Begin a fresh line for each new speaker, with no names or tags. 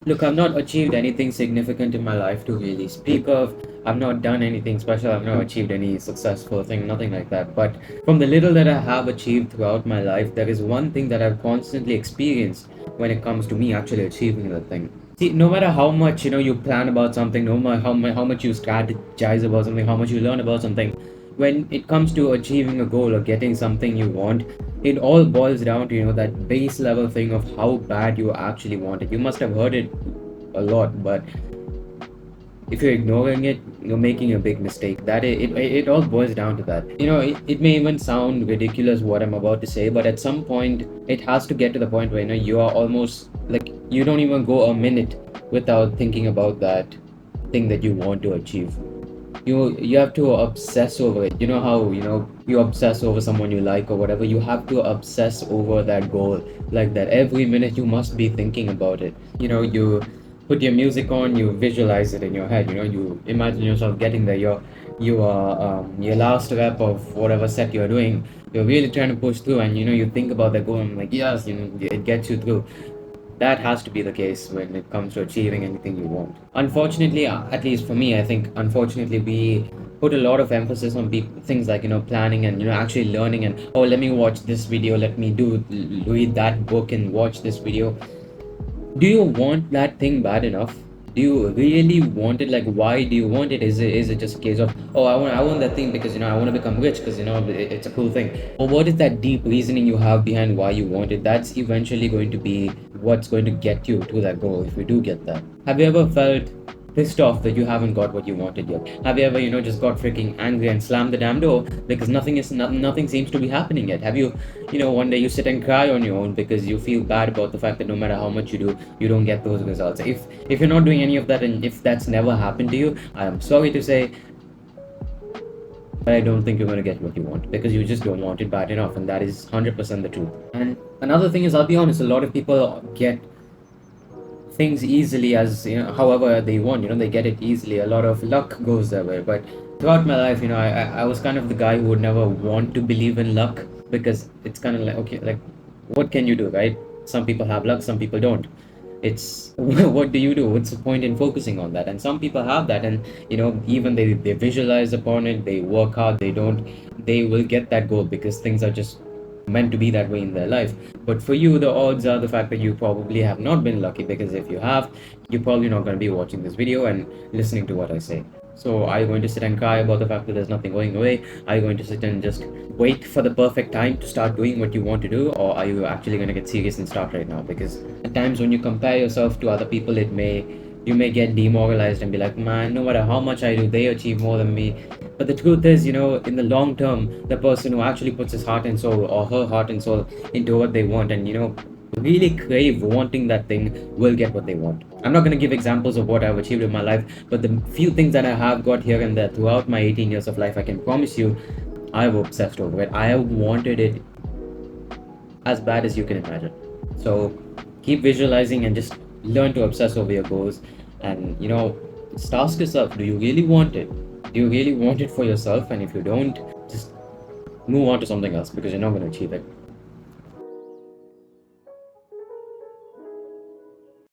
Look, I've not achieved anything significant in my life to really speak of. I've not done anything special. I've not achieved any successful thing, nothing like that. But from the little that I have achieved throughout my life, there is one thing that I've constantly experienced when it comes to me actually achieving that thing. See, no matter how much you plan about something, no matter how much you strategize about something, how much you learn about something, when it comes to achieving a goal or getting something you want, it all boils down to that base level thing of how bad you actually want it. You must have heard it a lot, but if you're ignoring it, you're making a big mistake. It all boils down to that. It may even sound ridiculous what I'm about to say, but at some point it has to get to the point where you are almost like you don't even go a minute without thinking about that thing that you want to achieve. You have to obsess over it. You know how you obsess over someone you like or whatever. You have to obsess over that goal like that. Every minute you must be thinking about it. You put your music on, you visualize it in your head. You imagine yourself getting there. Your last rep of whatever set you're doing, you're really trying to push through, and you think about that goal and like, yes, it gets you through. That has to be the case when it comes to achieving anything you want. Unfortunately, at least for me, I think unfortunately we put a lot of emphasis on things like planning and actually learning, and oh, let me watch this video, let me read that book and watch this video. Do you want that thing bad enough? Do you really want it? Like, why do you want it? Is it just a case of, oh, I want that thing because I want to become rich because it's a cool thing? Or what is that deep reasoning you have behind why you want it? That's eventually going to be what's going to get you to that goal if you do get that. Have you ever felt pissed off that you haven't got what you wanted yet? Have you ever, just got freaking angry and slammed the damn door because nothing seems to be happening yet? Have you, one day you sit and cry on your own because you feel bad about the fact that no matter how much you do, you don't get those results? If you're not doing any of that, and if that's never happened to you, I am sorry to say, but I don't think you're going to get what you want because you just don't want it bad enough, and that is 100% the truth. And another thing is, I'll be honest, a lot of people get things easily as however they want. They get it easily. A lot of luck goes their way. But throughout my life, I was kind of the guy who would never want to believe in luck because it's kind of like, okay, like, what can you do, right? Some people have luck, some people don't. It's what do you do? What's the point in focusing on that? And some people have that, and even they visualize upon it, they work hard, they will get that goal because things are just meant to be that way in their life. But for you, the odds are the fact that you probably have not been lucky, because if you have, you're probably not going to be watching this video and listening to what I say. So are you going to sit and cry about the fact that there's nothing going away? Are you going to sit and just wait for the perfect time to start doing what you want to do? Or are you actually going to get serious and start right now? Because at times when you compare yourself to other people, you may get demoralized and be like, man, no matter how much I do, they achieve more than me. But the truth is, in the long term, the person who actually puts his heart and soul, or her heart and soul, into what they want, and really crave wanting that thing, will get what they want. I'm not going to give examples of what I've achieved in my life, but the few things that I have got here and there throughout my 18 years of life, I can promise you, I've obsessed over it. I have wanted it as bad as you can imagine. So keep visualizing and just learn to obsess over your goals. And just ask yourself, do you really want it? Do you really want it for yourself? And if you don't, just move on to something else because you're not going to achieve it.